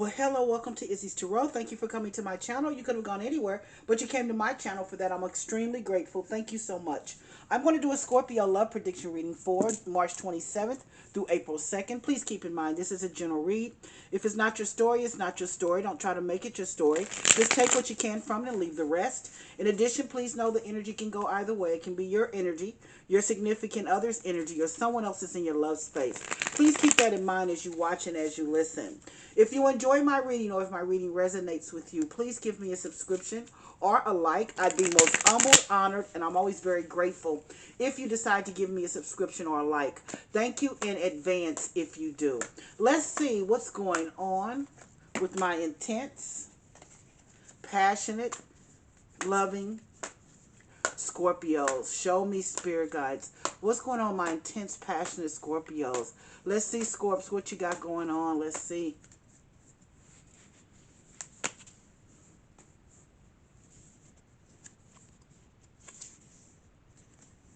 Well, hello, welcome to Izzy's Tarot. Thank you for coming to my channel. You could have gone anywhere, but you came to my channel for that. I'm extremely grateful. Thank you so much. I'm going to do a Scorpio love prediction reading for March 27th through April 2nd. Please keep in mind, this is a general read. If it's not your story, it's not your story. Don't try to make it your story. Just take what you can from it and leave the rest. In addition, please know the energy can go either way. It can be your energy, your significant other's energy, or someone else's in your love space. Please keep that in mind as you watch and as you listen. If you enjoy my reading or if my reading resonates with you, please give me a subscription or a like. I'd be most humbled, honored, and I'm always very grateful if you decide to give me a subscription or a like. Thank you in advance if you do. Let's see what's going on with my intense, passionate, loving Scorpios. Show me, spirit guides. What's going on, my intense, passionate Scorpios? Let's see, Scorps, what you got going on. Let's see.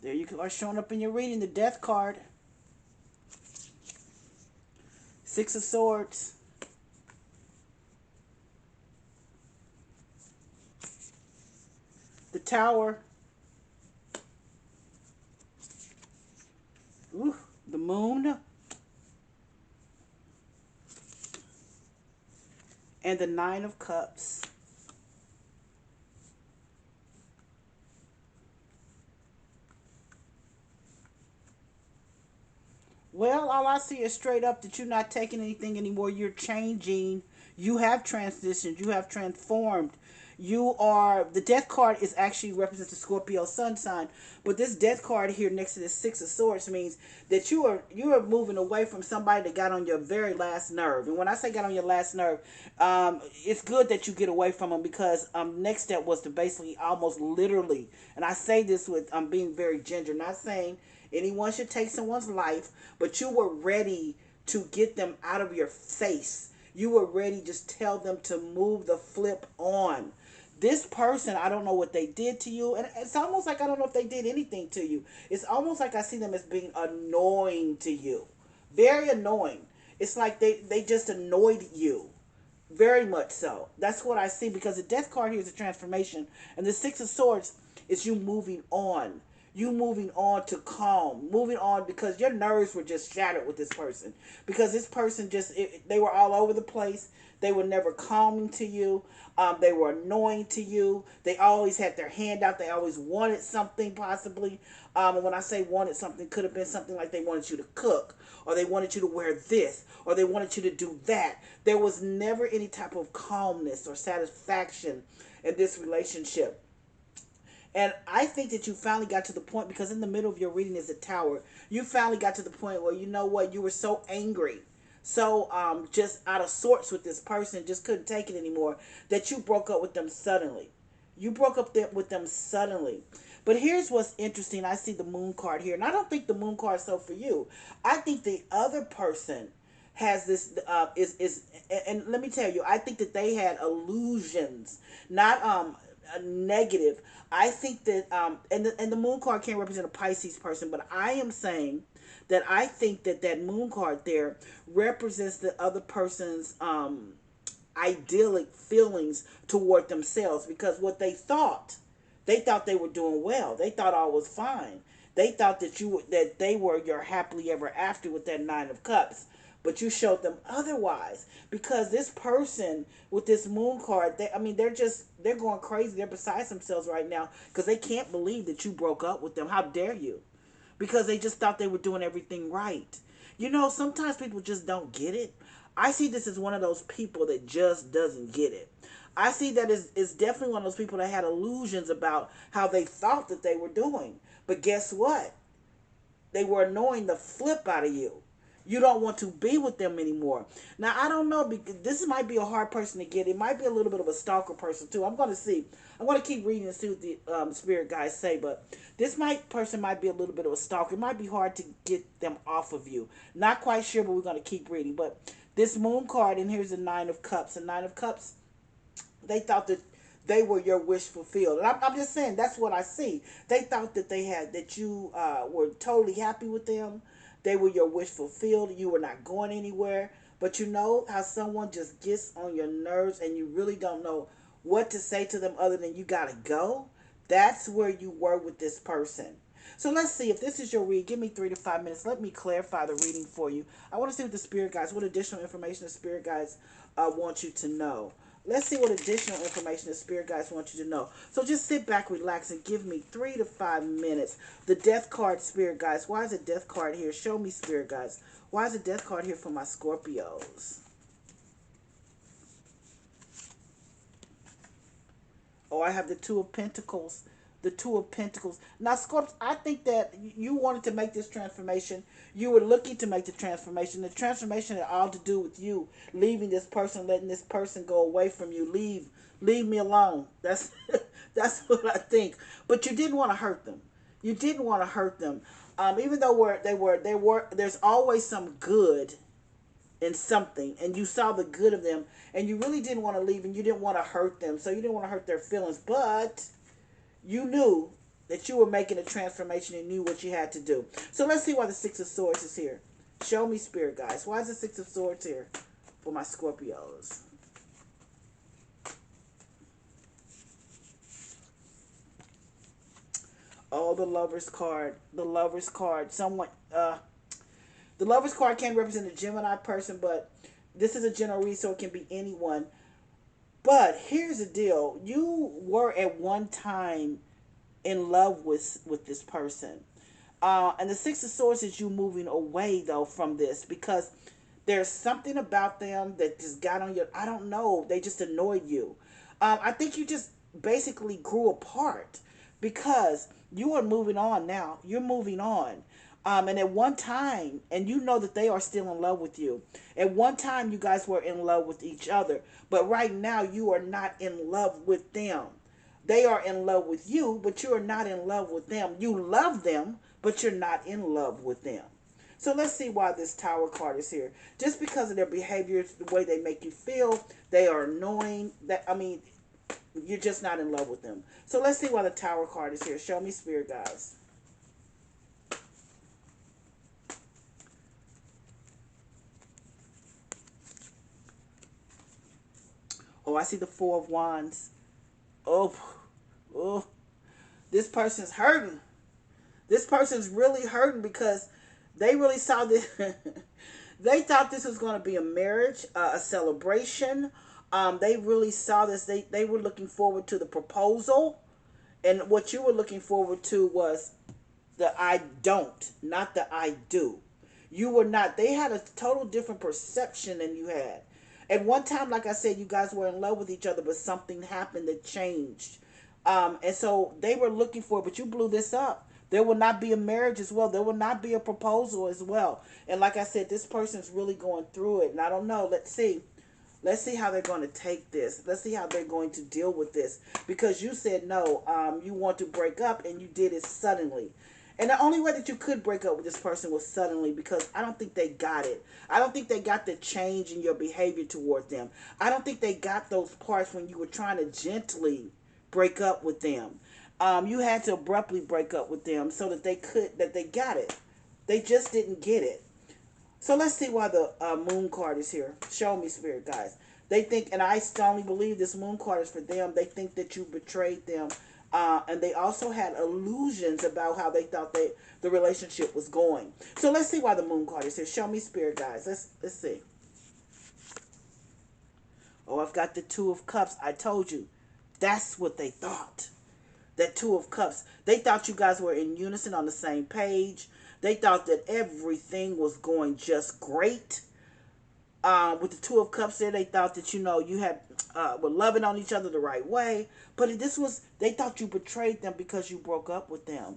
There you are, showing up in your reading. The Death card. Six of Swords. The Tower. Ooh, the Moon. And the Nine of Cups. Well, all I see is straight up that you're not taking anything anymore. You're changing. You have transitioned. You have transformed. You are, the Death card is actually represents the Scorpio sun sign, but this Death card here next to the Six of Swords means that you are moving away from somebody that got on your very last nerve. And when I say got on your last nerve, it's good that you get away from them, because next step was to basically almost literally, and I say this with being very ginger, not saying anyone should take someone's life, but you were ready to get them out of your face. You were ready to just tell them to move the flip on. This person, I don't know what they did to you. And it's almost like I don't know if they did anything to you. It's almost like I see them as being annoying to you. Very annoying. It's like they just annoyed you. Very much so. That's what I see, because the Death card here is a transformation, and the Six of Swords is you moving on. You moving on to calm, moving on, because your nerves were just shattered with this person. Because this person they were all over the place. They were never calming to you. They were annoying to you. They always had their hand out. They always wanted something, possibly. And when I say wanted something, could have been something like they wanted you to cook, or they wanted you to wear this, or they wanted you to do that. There was never any type of calmness or satisfaction in this relationship. And I think that you finally got to the point, because in the middle of your reading is the Tower. You finally got to the point where, you know what, you were so angry, so just out of sorts with this person, just couldn't take it anymore, that you broke up with them suddenly. You broke up with them suddenly. But here's what's interesting. I see the Moon card here, and I don't think the Moon card is so for you. I think the other person has this is and let me tell you, I think that they had illusions, not negative. I think that and the Moon card can't represent a Pisces person, but I am saying that I think that that Moon card there represents the other person's idyllic feelings toward themselves, because what they thought they were doing well. They thought all was fine. They thought that they were your happily ever after with that Nine of Cups. But you showed them otherwise, because this person with this Moon card, they're going crazy. They're beside themselves right now, because they can't believe that you broke up with them. How dare you? Because they just thought they were doing everything right. You know, sometimes people just don't get it. I see this as one of those people that just doesn't get it. I see that is definitely one of those people that had illusions about how they thought that they were doing. But guess what? They were annoying the flip out of you. You don't want to be with them anymore. Now, I don't know, because this might be a hard person to get. It might be a little bit of a stalker person too. I'm going to see. I'm going to keep reading and see what the spirit guys say. But person might be a little bit of a stalker. It might be hard to get them off of you. Not quite sure, but we're going to keep reading. But this Moon card, and here's the Nine of Cups. The Nine of Cups, they thought that they were your wish fulfilled. And I'm just saying, that's what I see. They thought that you were totally happy with them. They were your wish fulfilled. You were not going anywhere. But you know how someone just gets on your nerves and you really don't know what to say to them other than you gotta go? That's where you were with this person. So let's see if this is your read. Give me 3 to 5 minutes. Let me clarify the reading for you. I want to see what the spirit guides, what additional information the spirit guides want you to know. Let's see what additional information the spirit guides want you to know. So just sit back, relax, and give me 3 to 5 minutes. The death card, spirit guides. Why is the death card here? Show me, spirit guides. Why is the death card here for my Scorpios? Oh, I have the Two of Pentacles. The Two of Pentacles. Now, Scorpio, I think that you wanted to make this transformation. You were looking to make the transformation. The transformation had all to do with you leaving this person, letting this person go away from you. Leave me alone. That's that's what I think. But you didn't want to hurt them. You didn't want to hurt them. Even though they were. There's always some good in something, and you saw the good of them, and you really didn't want to leave, and you didn't want to hurt them, so you didn't want to hurt their feelings, but you knew that you were making a transformation and knew what you had to do. So let's see why the Six of Swords is here. Show me, spirit guys. Why is the Six of Swords here for my Scorpios? Oh, the Lover's card. The Lover's card. The Lover's card can represent a Gemini person, but this is a general read, so it can be anyone. But here's the deal. You were at one time in love with this person. And the Six of Swords is you moving away, though, from this, because there's something about them that just got on your, I don't know, they just annoyed you. I think you just basically grew apart because you are moving on now. You're moving on. And at one time, and you know that they are still in love with you. At one time, you guys were in love with each other. But right now, you are not in love with them. They are in love with you, but you are not in love with them. You love them, but you're not in love with them. So let's see why this Tower card is here. Just because of their behaviors, the way they make you feel, they are annoying. You're just not in love with them. So let's see why the Tower card is here. Show me, spirit guys. Oh, I see the Four of Wands. Oh, oh, this person's hurting. This person's really hurting because they really saw this. They thought this was going to be a marriage, a celebration. They really saw this. They were looking forward to the proposal. And what you were looking forward to was the I don't, not the I do. You were not. They had a total different perception than you had. At one time, like I said, you guys were in love with each other, but something happened that changed. And so they were looking for it, but you blew this up. There will not be a marriage as well. There will not be a proposal as well. And like I said, this person's really going through it. And I don't know. Let's see. Let's see how they're going to take this. Let's see how they're going to deal with this. Because you said no, you want to break up, and you did it suddenly. And the only way that you could break up with this person was suddenly, because I don't think they got it. I don't think they got the change in your behavior towards them. I don't think they got those parts when you were trying to gently break up with them. You had to abruptly break up with them so that they got it. They just didn't get it. So let's see why the moon card is here. Show me, spirit guys. They think, and I strongly believe this moon card is for them. They think that you betrayed them. And they also had illusions about how they thought the relationship was going. So let's see why the moon card is here. Show me, spirit guys. Let's see. Oh, I've got the Two of Cups. I told you. That's what they thought. That Two of Cups. They thought you guys were in unison on the same page. They thought that everything was going just great. With the Two of Cups there, they thought that, you had were loving on each other the right way. But they thought you betrayed them because you broke up with them.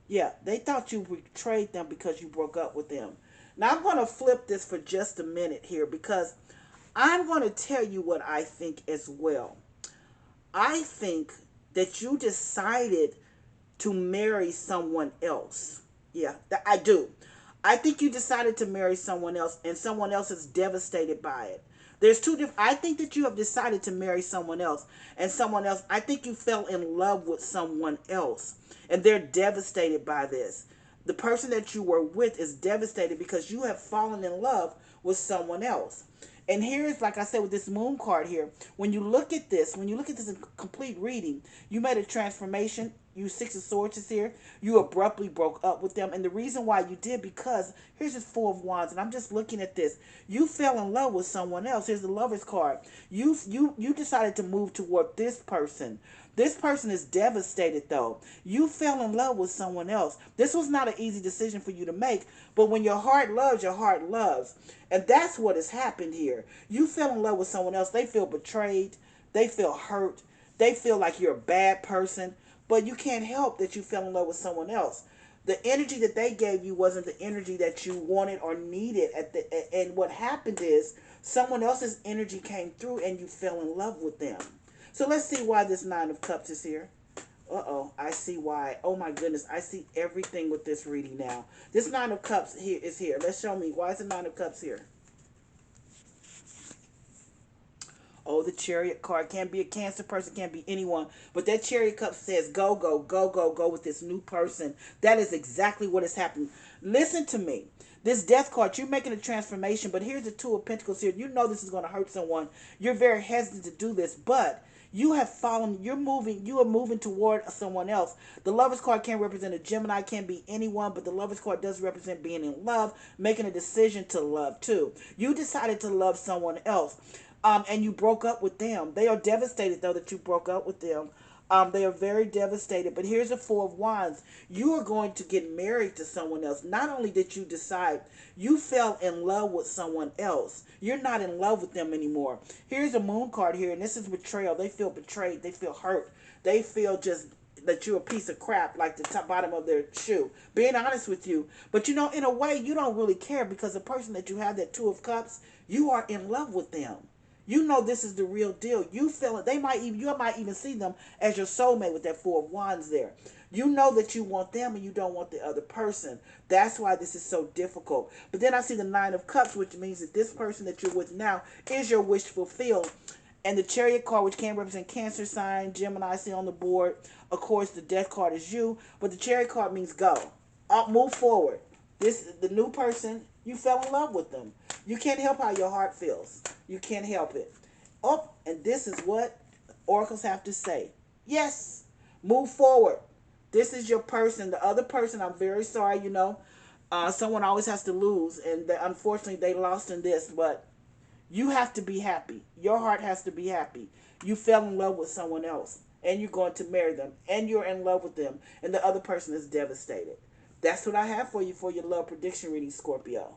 Yeah, they thought you betrayed them because you broke up with them. Now, I'm going to flip this for just a minute here because I'm going to tell you what I think as well. I think that you decided to marry someone else. Yeah, I do. I think you decided to marry someone else, and someone else is devastated by it. There's two different. I think that you have decided to marry someone else, and someone else. I think you fell in love with someone else, and they're devastated by this. The person that you were with is devastated because you have fallen in love with someone else. And here's, like I said, with this moon card here, when you look at this, in complete reading, you made a transformation. You Six of Swords is here. You abruptly broke up with them. And the reason why you did, because here's this Four of Wands, and I'm just looking at this. You fell in love with someone else. Here's the Lover's card. You decided to move toward this person. This person is devastated though. You fell in love with someone else. This was not an easy decision for you to make, but when your heart loves, your heart loves. And that's what has happened here. You fell in love with someone else. They feel betrayed. They feel hurt. They feel like you're a bad person, but you can't help that you fell in love with someone else. The energy that they gave you wasn't the energy that you wanted or needed and what happened is someone else's energy came through and you fell in love with them. So let's see why this Nine of Cups is here. Uh-oh, I see why. Oh my goodness, I see everything with this reading now. This Nine of Cups here is here. Let's show me. Why is the Nine of Cups here? Oh, the Chariot card. Can't be a Cancer person, can't be anyone. But that Chariot cup says, go, go, go, go, go with this new person. That is exactly what is happening. Listen to me. This Death card, you're making a transformation, but here's the Two of Pentacles here. You know this is going to hurt someone. You're very hesitant to do this, but you have fallen, you are moving toward someone else. The Lover's card can't represent a Gemini, can't be anyone, but the Lover's card does represent being in love, making a decision to love too. You decided to love someone else. And you broke up with them. They are devastated, though, that you broke up with them. They are very devastated. But here's the Four of Wands. You are going to get married to someone else. Not only did you decide, you fell in love with someone else. You're not in love with them anymore. Here's a Moon card here, and this is betrayal. They feel betrayed. They feel hurt. They feel just that you're a piece of crap, like the top bottom of their shoe. Being honest with you. But, you know, in a way, you don't really care because the person that you have, that Two of Cups, you are in love with them. You know this is the real deal. You feel it. You might even see them as your soulmate with that Four of Wands there. You know that you want them and you don't want the other person. That's why this is so difficult. But then I see the Nine of Cups, which means that this person that you're with now is your wish fulfilled. And the Chariot card, which can represent Cancer sign, Gemini, I see on the board. Of course, the Death card is you. But the Chariot card means go. Up, move forward. The new person, you fell in love with them. You can't help how your heart feels. You can't help it. Oh, and this is what oracles have to say. Yes, move forward. This is your person. The other person, I'm very sorry, you know. Someone always has to lose, and unfortunately they lost in this, but you have to be happy. Your heart has to be happy. You fell in love with someone else, and you're going to marry them, and you're in love with them, and the other person is devastated. That's what I have for you for your love prediction reading, Scorpio.